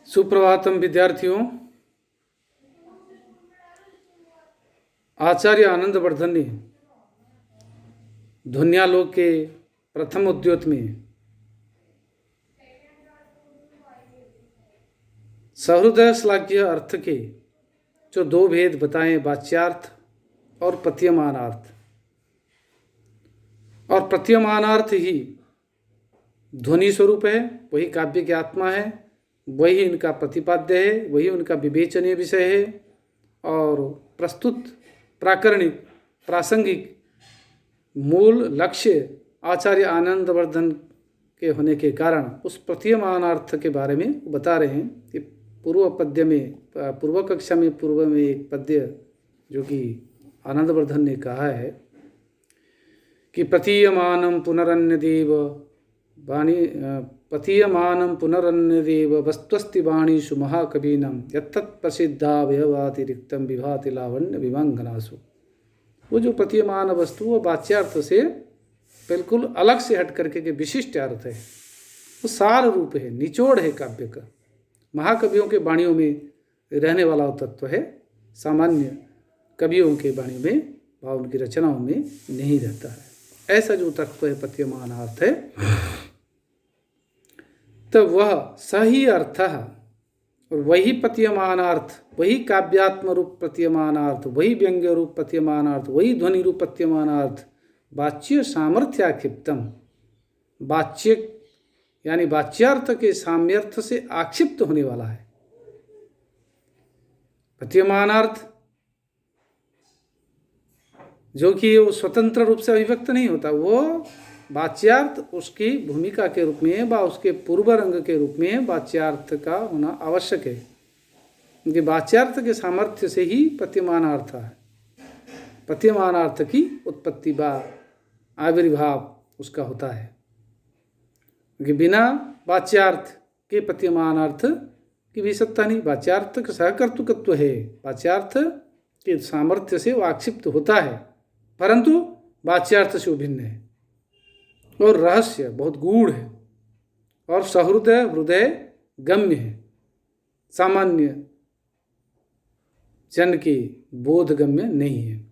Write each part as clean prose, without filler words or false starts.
सुप्रभातम विद्यार्थियों। आचार्य आनंदवर्धन ने ध्वन्यालोक के प्रथम उद्योत में सहृदय श्लाघ्य अर्थ के जो दो भेद बताए, वाच्यार्थ और प्रतीयमानार्थ। और प्रतीयमानार्थ ही ध्वनि स्वरूप है, वही काव्य की आत्मा है, वही इनका प्रतिपाद्य है, वही उनका विवेचनीय विषय है। और प्रस्तुत प्राकरणिक प्रासंगिक मूल लक्ष्य आचार्य आनंदवर्धन के होने के कारण उस प्रतीयमानार्थ के बारे में बता रहे हैं कि पूर्व पद्य में, पूर्व कक्षा में पूर्व में एक पद्य जो कि आनंदवर्धन ने कहा है कि प्रतीयमानं पुनरन्यदेव वाणी प्रतीयमानं पुनरन्यदेव वस्तुस्ति वाणीषु महाकवीनां यत्तत् प्रसिद्धावयवातिरिक्तं विभाति लावण्य विमंगनासु। वो जो प्रतीयमान वस्तु वो वाच्यार्थ से बिल्कुल अलग से हट करके के विशिष्ट अर्थ है, वो सार रूप है, निचोड़ है काव्य का। महाकवियों के वाणियों में रहने वाला तत्व है, सामान्य कवियों के वाणी में व उनकी रचनाओं में नहीं रहता है। ऐसा जो तत्व है प्रतीयमान अर्थ है, तो वह सही अर्थ है। और वही प्रतीयमानार्थ, वही काव्यात्म रूप प्रतीयमानार्थ, वही व्यंग्य रूप प्रतीयमानार्थ, वही ध्वनि रूप प्रतीयमानार्थ वाच्य सामर्थ्याक्षिप्तम, वाच्य यानी वाच्यार्थ के सामर्थ्य से आक्षिप्त होने वाला है। प्रतीयमानार्थ जो कि वो स्वतंत्र रूप से अभिव्यक्त नहीं होता, वो वाच्यार्थ उसकी भूमिका के रूप में व उसके पूर्व रंग के रूप में वाच्यार्थ का होना आवश्यक है, क्योंकि वाच्यार्थ के सामर्थ्य से ही प्रतीयमानार्थ है। प्रतीयमानार्थ की उत्पत्ति व आविर्भाव उसका होता है, क्योंकि बिना वाच्यार्थ के प्रतीयमानार्थ की भी सत्ता नहीं। वाच्यार्थ का सहकर्तृकत्व है, वाच्यार्थ के सामर्थ्य से वो आक्षिप्त होता है, परंतु वाच्यार्थ से वो भिन्न है और रहस्य बहुत गूढ़ है और सहृदय हृदय गम्य है, सामान्य जन के बोधगम्य नहीं है।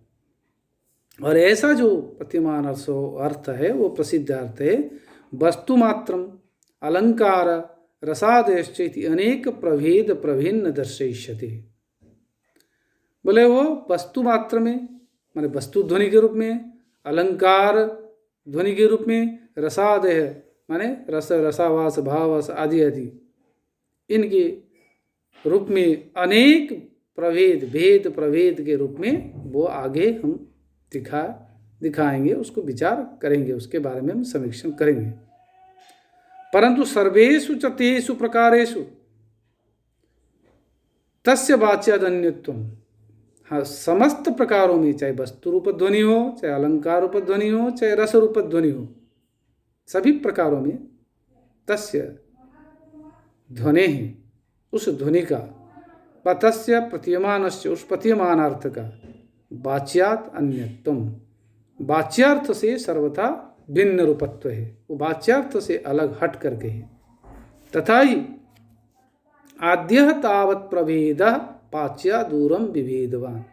और ऐसा जो प्रतीयमान अर्थ है वो प्रसिद्ध अर्थ है। वस्तु मात्रम अलंकार रसादेश्चेति अनेक प्रभेद प्रभिन्न दर्शयिष्यते। बोले वो वस्तु मात्र में माने वस्तु ध्वनि के रूप में, अलंकार ध्वनि के रूप में, रसादेह माने रस रसावास भावास आदि आदि, इनके रूप में अनेक प्रभेद भेद प्रभेद के रूप में वो आगे हम दिखाएंगे, उसको विचार करेंगे, उसके बारे में हम समीक्षण करेंगे। परंतु सर्वेषु च तेषु प्रकारेषु तस्य वाच्यादन्यत्वम्। हाँ, समस्त प्रकारों में, चाहे वस्तु रूप ध्वनि हो, चाहे अलंकार रूप ध्वनि हो, चाहे रस रूप ध्वनि हो, सभी प्रकारों में तस्य ध्वनि ही, उस ध्वनि का, तस्य प्रतीयमानस्य उस प्रतीयमानार्थ का, वाच्यात् अन्यत्वम्, वाच्यार्थ से सर्वथा भिन्न रूपत्व है, वो वाच्यार्थ से अलग हट करके है। तथा ही आद्यः तावत् प्रभेदः पाच्या दूरम विभेदवान।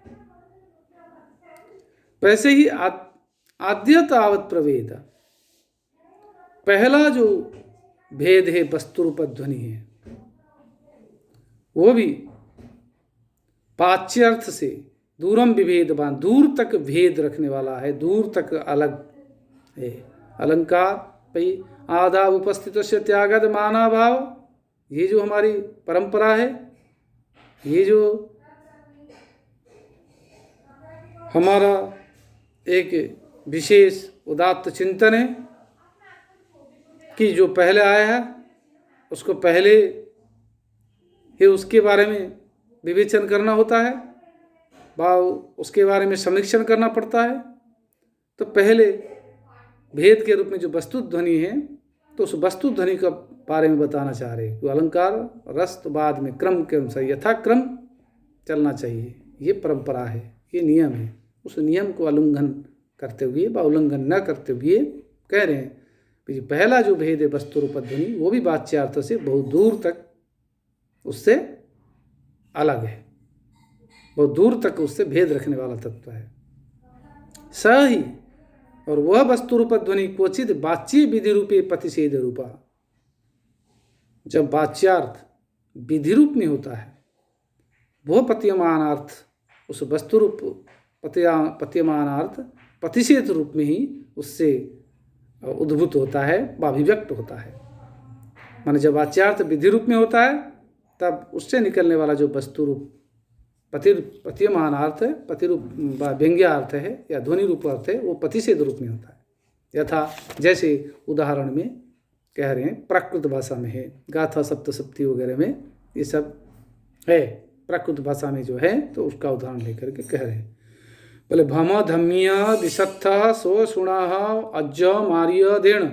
वैसे ही आद्य तावत प्रभेद, पहला जो भेद है वस्तु रूप ध्वनि है, वो भी पाच्यार्थ से दूरम विभेदवान, दूर तक भेद रखने वाला है, दूर तक अलग है। अलंकार भाई आधा उपस्थित से त्यागद माना भाव, ये जो हमारी परंपरा है, ये जो हमारा एक विशेष उदात्त चिंतन है कि जो पहले आया है उसको पहले ही उसके बारे में विवेचन करना होता है, भाव उसके बारे में समीक्षण करना पड़ता है। तो पहले भेद के रूप में जो वस्तु ध्वनि है, तो उस वस्तु ध्वनि का बारे में बताना चाह रहे हैं। अलंकार रस तो बाद में क्रम के अनुसार यथाक्रम चलना चाहिए, ये परंपरा है, ये नियम है। उस नियम को उल्लंघन करते हुए व उल्लंघन न करते हुए कह रहे हैं कि पहला जो भेद है वस्तु रूप ध्वनि, वो भी वाच्यार्थ से बहुत दूर तक उससे अलग है, बहुत दूर तक उससे भेद रखने वाला तत्व है। स ही, और वह वस्तु रूप ध्वनि क्वचित वाच्य विधि रूपे प्रतिषेध रूपा। जब वाच्यार्थ विधि रूप में होता है, वह पत्यमान अर्थ उस वस्तु रूप पत्यमान अर्थ प्रतिषेध रूप में ही उससे उद्भूत होता है व अभिव्यक्त होता है। माने जब वाच्यार्थ विधि रूप में होता है, तब उससे निकलने वाला जो वस्तु रूप पत्यमान अर्थ है, प्रतिरूप व्यंग्यार्थ है या ध्वनि रूप अर्थ है, वो प्रतिषेध रूप में होता है। यथा जैसे उदाहरण में कह रहे हैं, प्राकृत भाषा में है, गाथा सप्तसप्ती वगैरह में ये सब है, प्राकृत भाषा में जो है, तो उसका उदाहरण लेकर के कह रहे हैं। बोले भम धम्य विशत्थ सो सुण अज्ज मार्य देण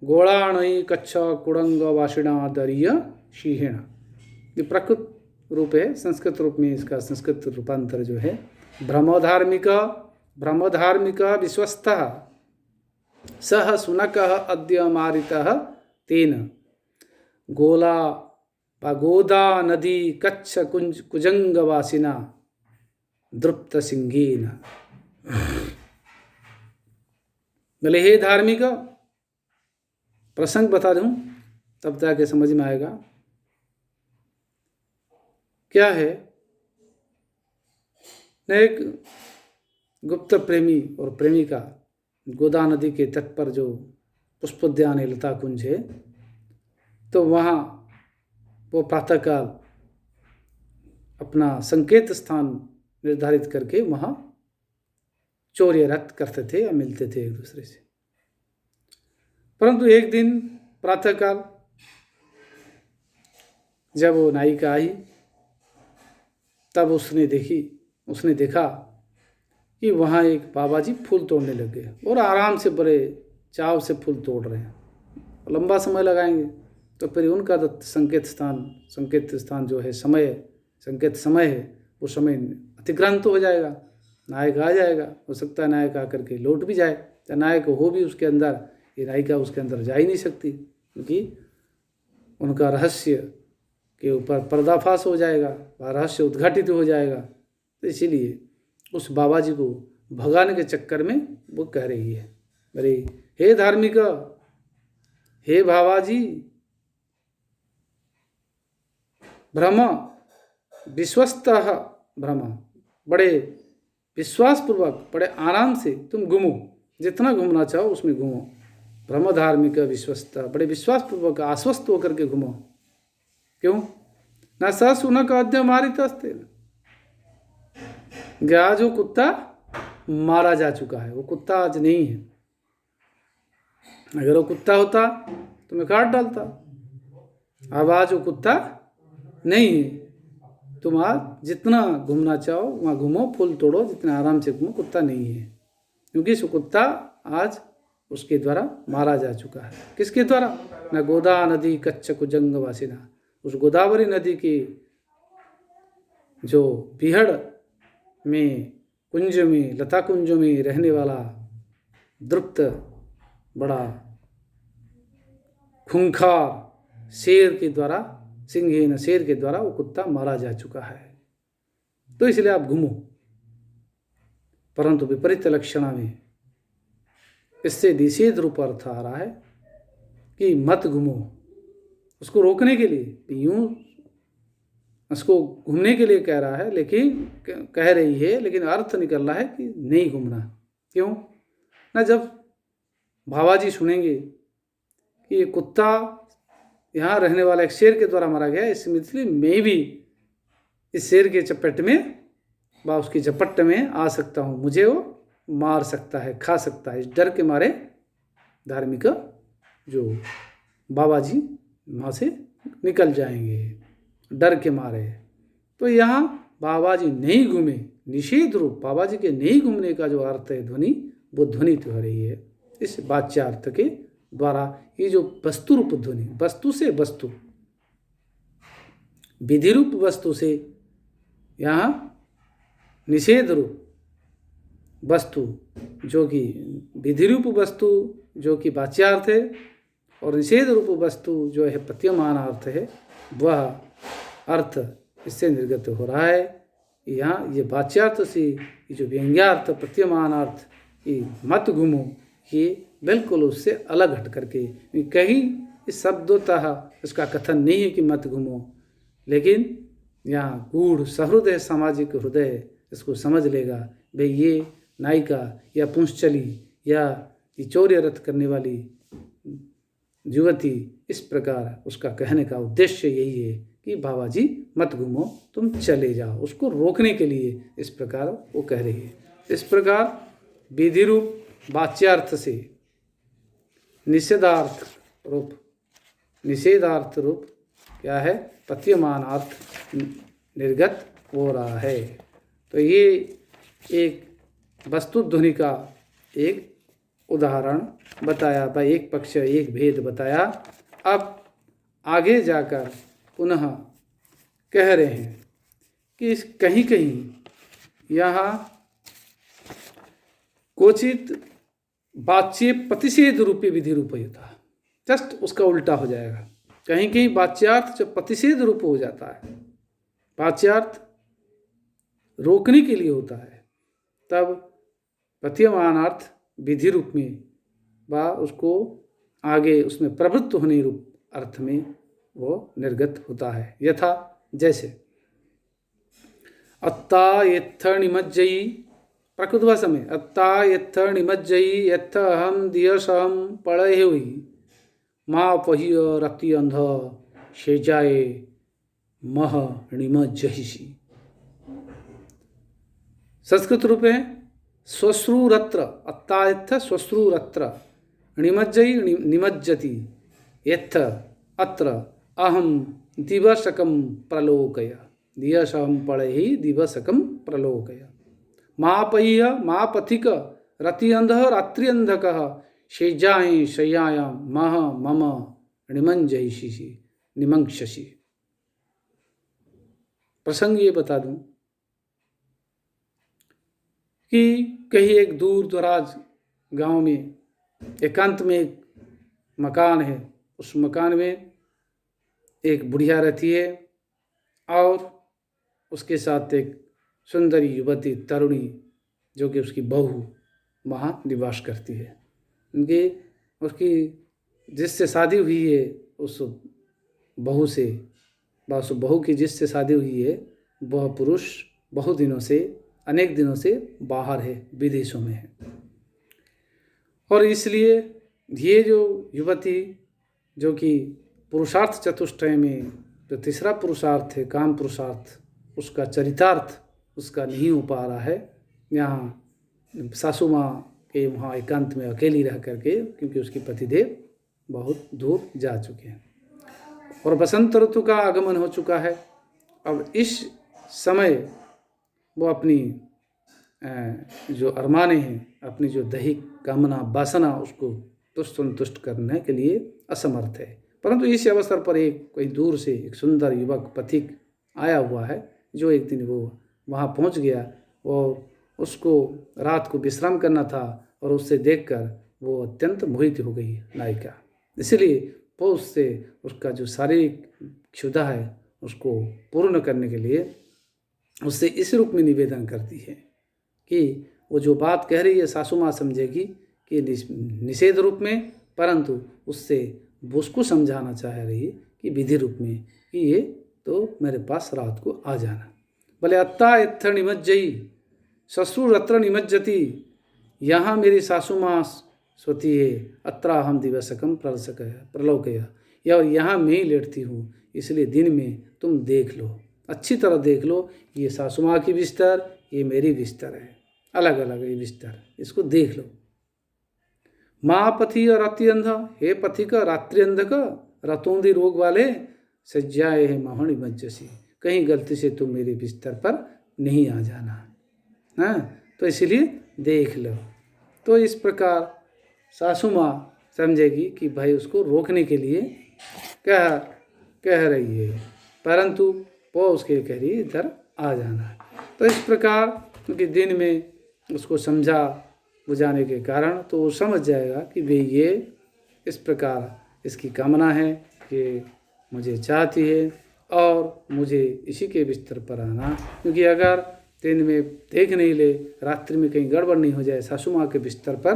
गोलाणई कच्छ कुड़ंग वाषिणा दरिय शीहेण। ये प्राकृत रूप है। संस्कृत रूप में इसका संस्कृत रूपांतर जो है ब्रह्मधार्मिक विश्वस्त सह सुनक अद्य मारितः तेन गोला गोदा नदी कच्छ कुजंगवासिना द्रुप्त सिंहेन। बोले हे धार्मिक, प्रसंग बता दूं तब जाके समझ में आएगा। क्या है, एक गुप्त प्रेमी और प्रेमिका गोदा नदी के तट पर जो पुष्पोद्यान है, लता कुंज है, तो वहाँ वो प्रातःकाल अपना संकेत स्थान निर्धारित करके वहाँ चौर्य रक्त करते थे या मिलते थे एक दूसरे से। परंतु एक दिन प्रातःकाल जब वो नायिका आई, तब उसने देखा कि वहाँ एक बाबा जी फूल तोड़ने लग गए और आराम से बड़े चाव से फूल तोड़ रहे हैं। लंबा समय लगाएंगे तो फिर उनका संकेत स्थान जो है, संकेत समय है, वो समय अतिक्रांत हो जाएगा, नायक आ जाएगा। हो सकता है नायक आकर के लौट भी जाए, या नायक हो भी उसके अंदर, ये नायिका उसके अंदर जा ही नहीं सकती, क्योंकि उनका रहस्य के ऊपर पर्दाफाश हो जाएगा, वह रहस्य उद्घाटित हो जाएगा। तो इसीलिए उस बाबा जी को भगाने के चक्कर में वो कह रही है, अरे हे धार्मिक, हे बाबा जी, भ्रम विश्वस्त भ्रम, बड़े विश्वासपूर्वक, बड़े आराम से तुम घूमो, जितना घूमना चाहो उसमें घूमो। भ्रम धार्मिक विश्वस्त, बड़े विश्वासपूर्वक आश्वस्त होकर के घूमो। क्यों न स सुनक अद्य मारितस्ते, गया जो कुत्ता मारा जा चुका है, वो कुत्ता आज नहीं है। अगर वो कुत्ता होता तो मैं काट डालता। अब आज वो कुत्ता नहीं है। तुम आज जितना घूमना चाहो वहाँ घूमो, फूल तोड़ो, जितना आराम से घूमो, कुत्ता नहीं है, क्योंकि वो कुत्ता आज उसके द्वारा मारा जा चुका है। किसके द्वारा? न गोदा नदी कच्छ कुजंग वासिना, उस गोदावरी नदी की जो बिहड़ में, कुंज में, लता कुंज में रहने वाला द्रुप्त, बड़ा खूंखार शेर के द्वारा, सिंह शेर के द्वारा वो कुत्ता मारा जा चुका है। तो इसलिए आप घूमो। परंतु विपरीत लक्षणा में इससे निषेध रूप अर्थ आ रहा है कि मत घूमो, उसको रोकने के लिए, यूं उसको घूमने के लिए कह रहा है, लेकिन कह रही है, लेकिन अर्थ निकल रहा है कि नहीं घूमना। क्यों ना? जब भावाजी सुनेंगे कि ये कुत्ता यहाँ रहने वाला एक शेर के द्वारा मारा गया, इसलिए मैं भी इस शेर के चपेट में व उसकी झपट में आ सकता हूँ, मुझे वो मार सकता है, खा सकता है। इस डर के मारे धार्मिक जो बाबा जी वहाँ से निकल जाएंगे, डर के मारे। तो यहाँ बाबा जी नहीं घूमे, निषेध रूप बाबा जी के नहीं घूमने का जो अर्थ है ध्वनि, वो ध्वनित हो रही है इस वाच्यार्थ के द्वारा। ये जो वस्तु रूप ध्वनि, वस्तु से वस्तु, विधि रूप वस्तु से यहाँ निषेध रूप वस्तु, जो कि विधि रूप वस्तु जो कि वाच्यार्थ है, और निषेध रूप वस्तु जो है प्रतीयमान अर्थ है, वह अर्थ इससे निर्गत हो रहा है। यहाँ ये वाच्यार्थ से ये जो व्यंग्यार्थ प्रतीयमान अर्थ ये मत घूमो, ये बिल्कुल उससे अलग हट करके, कहीं इस शब्दोतः इसका कथन नहीं है कि मत घूमो, लेकिन यहाँ गूढ़ सहृदय सामाजिक हृदय इसको समझ लेगा, भाई ये नायिका या पुंसचली या ये चौर्य रथ करने वाली युवती, इस प्रकार उसका कहने का उद्देश्य यही है कि बाबा जी मत घूमो, तुम चले जाओ, उसको रोकने के लिए इस प्रकार वो कह रही है। इस प्रकार विधि रूप वाच्यार्थ से निषेधार्थ रूप क्या है, प्रतीयमान अर्थ निर्गत हो रहा है। तो ये एक वस्तु ध्वनि का एक उदाहरण बताया, भाई एक पक्ष एक भेद बताया। अब आगे जाकर पुनः कह रहे हैं कि कहीं कहीं यहाँ क्वचित वाच्य प्रतिषेध रूपी विधि रूपयुता, जस्ट उसका उल्टा हो जाएगा। कहीं कहीं वाच्यार्थ जब प्रतिषेध रूप हो जाता है, वाच्यार्थ रोकने के लिए होता है, तब प्रतीयमानार्थ विधि रूप में व उसको आगे उसमें प्रवृत्त होने रूप अर्थ में वो निर्गत होता है। यथा जैसे अत्ता यत्थ निमज्जयी, प्रकृत भाषा में अत्ता यत्थ निमज्जयी यत्थ अहम दियसहम पढ़े हुई माँ पहिय रति अंध शेजाए मह निमज्जहिषि। संस्कृत रूप है स्वश्रुरत्र, अत्ता यत्थ स्वश्रुरत्र निमज्जयी निमज्जति यत्थ अत्र अहम दिवसकम प्रलोकय, दिवसम पढ़े दिवसकम प्रलोकय मापय्य मापथिक रतिअंध रात्रिअंधक शेजाए शय्यायां मह मम निमंजयिषि निमंक्षसि। प्रसंग ये बता दूं कि कहीं एक दूर दराज गांव में एकांत में एक मकान है, उस मकान में एक बुढ़िया रहती है और उसके साथ एक सुंदरी युवती तरुणी जो कि उसकी बहू वहाँ निवास करती है। उसकी जिससे शादी हुई है उस बहू से, उस बहू की जिससे शादी हुई है वह पुरुष बहुत दिनों से, अनेक दिनों से बाहर है, विदेशों में है। और इसलिए ये जो युवती जो कि पुरुषार्थ चतुष्टय में जो तीसरा पुरुषार्थ है काम पुरुषार्थ, उसका चरितार्थ उसका नहीं हो पा रहा है। यहाँ सासू माँ के वहाँ एकांत में अकेली रह करके, क्योंकि उसके पतिदेव बहुत दूर जा चुके हैं और बसंत ऋतु का आगमन हो चुका है। अब इस समय वो अपनी जो अरमाने हैं, अपनी जो दैहिक कामना वासना, उसको तुष्ट संतुष्ट करने के लिए असमर्थ है। परंतु इस अवसर पर एक कोई दूर से एक सुंदर युवक पथिक आया हुआ है, जो एक दिन वो वहाँ पहुँच गया और उसको रात को विश्राम करना था और उससे देखकर वो अत्यंत मोहित हो गई नायिका। इसलिए वो उससे उसका जो शारीरिक क्षुधा है उसको पूर्ण करने के लिए उससे इस रूप में निवेदन करती है कि वो जो बात कह रही है सासू माँ समझेगी कि निषेध रूप में, परंतु उससे वो उसको समझाना चाह रही है कि विधि रूप में कि ये तो मेरे पास रात को आ जाना। भले अत्ता यत्थ निमज्जयी ससुरत्र निमज्जति, यहाँ मेरी सासू माँ सोती है, अत्र हम दिवसकम प्रलोकय, या यहाँ मैं ही लेटती हूँ, इसलिए दिन में तुम देख लो, अच्छी तरह देख लो, ये सासू माँ की बिस्तर, ये मेरी बिस्तर है, अलग अलग ये बिस्तर, इसको देख लो। माँ पथि और रात्रि अंध, हे पथिक रात्रि अंधक रतोंदी रोग वाले सज्जाए है महणि मज्जसी, कहीं गलती से तुम मेरे बिस्तर पर नहीं आ जाना, हाँ, तो इसलिए देख लो। तो इस प्रकार सासू माँ समझेगी कि भाई उसको रोकने के लिए कह रही है, परंतु वो उसके कह रही है इधर आ जाना। तो इस प्रकार क्योंकि दिन में उसको समझा बुझाने के कारण तो वो समझ जाएगा कि भाई ये इस प्रकार इसकी कामना है कि मुझे चाहती है और मुझे इसी के बिस्तर पर आना, क्योंकि अगर दिन में देख नहीं ले, रात्रि में कहीं गड़बड़ नहीं हो जाए, सासू माँ के बिस्तर पर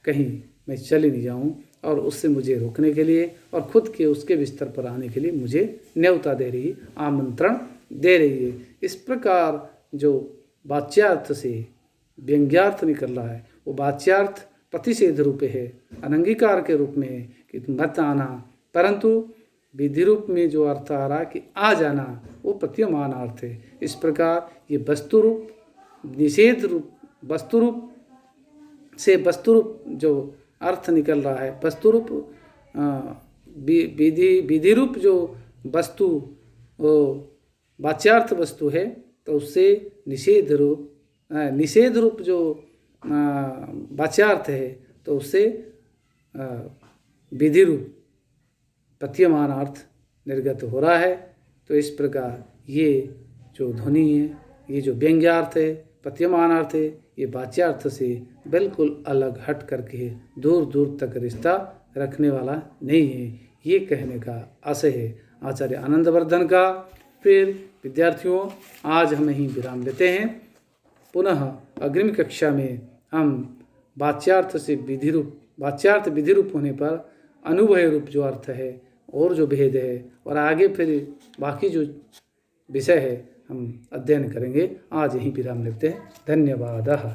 कहीं मैं चली नहीं जाऊँ, और उससे मुझे रोकने के लिए और खुद के उसके बिस्तर पर आने के लिए मुझे न्योता दे रही, आमंत्रण दे रही है। इस प्रकार जो वाच्यार्थ से व्यंग्यार्थ निकल रहा है वो वाच्यार्थ प्रतिषेध रूप है, अनंगीकार के रूप में है कि मत आना, परंतु विधि रूप में जो अर्थ आ रहा है कि आ जाना, वो प्रतीयमान अर्थ है। इस प्रकार ये वस्तु रूप निषेध रूप, वस्तु रूप से वस्तु रूप जो अर्थ निकल रहा है, वस्तु रूप विधि रूप जो वस्तु वो वाच्यार्थ वस्तु है, तो उससे निषेध रूप जो वाच्यार्थ है, तो उससे विधि रूप प्रतीयमान अर्थ निर्गत हो रहा है। तो इस प्रकार ये जो ध्वनि है, ये जो व्यंग्यार्थ है, प्रतीयमान अर्थ है, ये वाच्यार्थ से बिल्कुल अलग हट करके दूर दूर तक रिश्ता रखने वाला नहीं है, ये कहने का आशय है आचार्य आनंदवर्धन का। फिर विद्यार्थियों, आज हम यहीं विराम लेते हैं। पुनः अग्रिम कक्षा में हम वाच्यार्थ से विधि रूप, वाच्यार्थ विधि रूप होने पर अनुभव रूप जो अर्थ है और जो भेद है, और आगे फिर बाकी जो विषय है हम अध्ययन करेंगे। आज यहीं विराम लेते हैं। धन्यवाद।